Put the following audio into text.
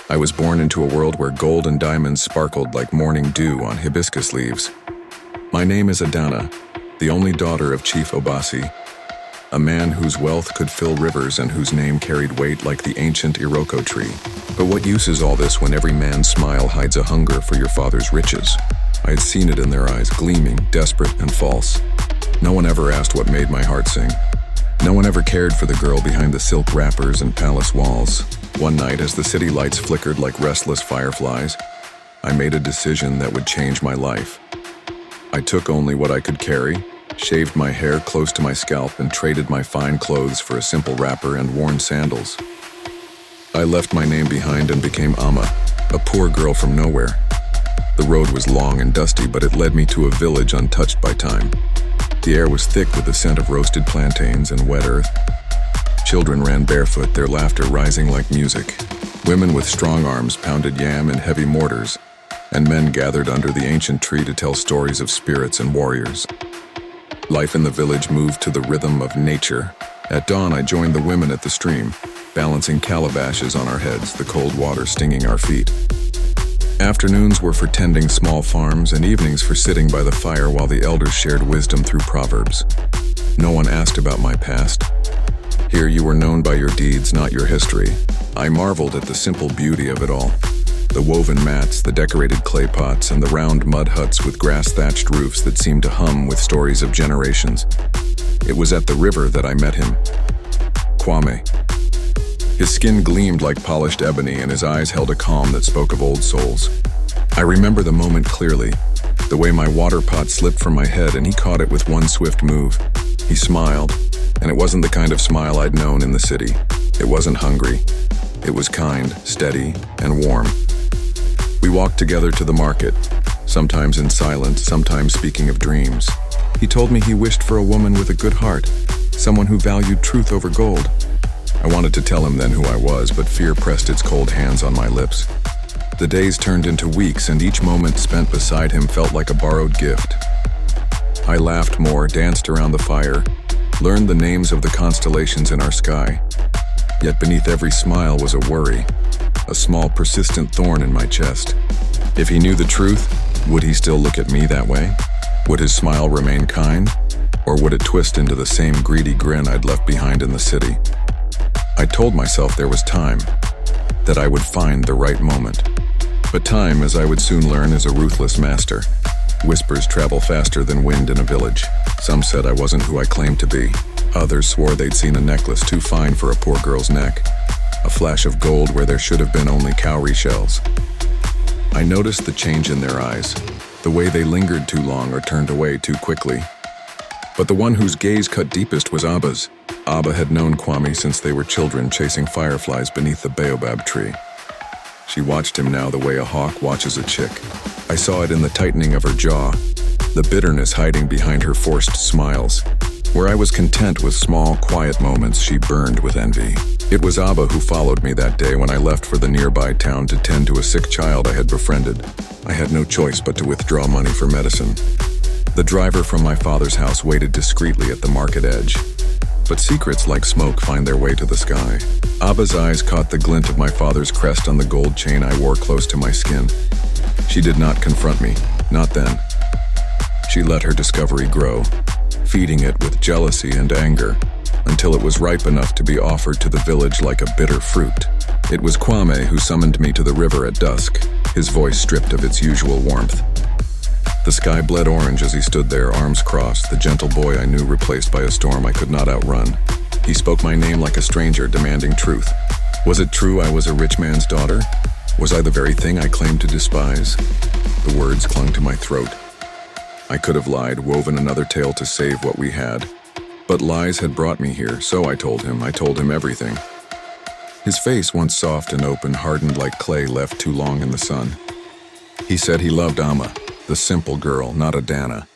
I was born into a world where gold and diamonds sparkled like morning dew on hibiscus leaves. My name is Adana, the only daughter of Chief 𝗶̱់ćị, a man whose wealth could fill rivers and whose name carried weight like the ancient 𝗶̱់ćị tree. But what use is all this when every man's smile hides a hunger for your father's riches? I had seen it in their eyes, gleaming, desperate, and false. No one ever asked what made my heart sing. No one ever cared for the girl behind the silk wrappers and palace walls. One night, as the city lights flickered like restless fireflies, I made a decision that would change my life. I took only what I could carry, shaved my hair close to my scalp, and traded my fine clothes for a simple wrapper and worn sandals. I left my name behind and became 𝗂𝗵𝗼, a poor girl from nowhere. The road was long and dusty, but it led me to a village untouched by time. The air was thick with the scent of roasted plantains and wet earth. Children ran barefoot, their laughter rising like music. Women with strong arms pounded yam in heavy mortars, and men gathered under the ancient tree to tell stories of spirits and warriors. Life in the village moved to the rhythm of nature. At dawn, I joined the women at the stream, balancing calabashes on our heads, the cold water stinging our feet. Afternoons were for tending small farms, and evenings for sitting by the fire while the elders shared wisdom through proverbs. No one asked about my past. Here you were known by your deeds, not your history. I marveled at the simple beauty of it all. The woven mats, the decorated clay pots, and the round mud huts with grass-thatched roofs that seemed to hum with stories of generations. It was at the river that I met him. 𝗶̱់ćị. His skin gleamed like polished ebony, and his eyes held a calm that spoke of old souls. I remember the moment clearly, the way my water pot slipped from my head and he caught it with one swift move. He smiled, and it wasn't the kind of smile I'd known in the city. It wasn't hungry. It was kind, steady, and warm. We walked together to the market, sometimes in silence, sometimes speaking of dreams. He told me he wished for a woman with a good heart, someone who valued truth over gold. I wanted to tell him then who I was, but fear pressed its cold hands on my lips. The days turned into weeks, and each moment spent beside him felt like a borrowed gift. I laughed more, danced around the fire, learned the names of the constellations in our sky. Yet beneath every smile was a worry, a small, persistent thorn in my chest. If he knew the truth, would he still look at me that way? Would his smile remain kind? Or would it twist into the same greedy grin I'd left behind in the city? I told myself there was time, that I would find the right moment. But time, as I would soon learn, is a ruthless master. Whispers travel faster than wind in a village. Some said I wasn't who I claimed to be. Others swore they'd seen a necklace too fine for a poor girl's neck, a flash of gold where there should have been only cowrie shells. I noticed the change in their eyes, the way they lingered too long or turned away too quickly. But the one whose gaze cut deepest was 𝗂𝗵𝗼's. 𝗂𝗵𝗵 had known 𝗶̱់ćị since they were children, chasing fireflies beneath the 𝗴𝗶𝗺 tree. She watched him now the way a hawk watches a chick. I saw it in the tightening of her jaw, the bitterness hiding behind her forced smiles. Where I was content with small, quiet moments, she burned with envy. It was 𝗂𝗵𝗵 who followed me that day when I left for the nearby town to tend to a sick child I had befriended. I had no choice but to withdraw money for medicine. The driver from my father's house waited discreetly at the market edge. But secrets like smoke find their way to the sky. 𝗂𝗵𝗼's eyes caught the glint of my father's crest on the gold chain I wore close to my skin. She did not confront me, not then. She let her discovery grow, feeding it with jealousy and anger, until it was ripe enough to be offered to the village like a bitter fruit. It was 𝗶̱់ćị who summoned me to the river at dusk, his voice stripped of its usual warmth. The sky bled orange as he stood there, arms crossed, the gentle boy I knew replaced by a storm I could not outrun. He spoke my name like a stranger, demanding truth. Was it true I was a rich man's daughter? Was I the very thing I claimed to despise? The words clung to my throat. I could have lied, woven another tale to save what we had. But lies had brought me here, so I told him everything. His face, once soft and open, hardened like clay left too long in the sun. He said he loved 𝗂𝗵𝗼, the simple girl, not Adana.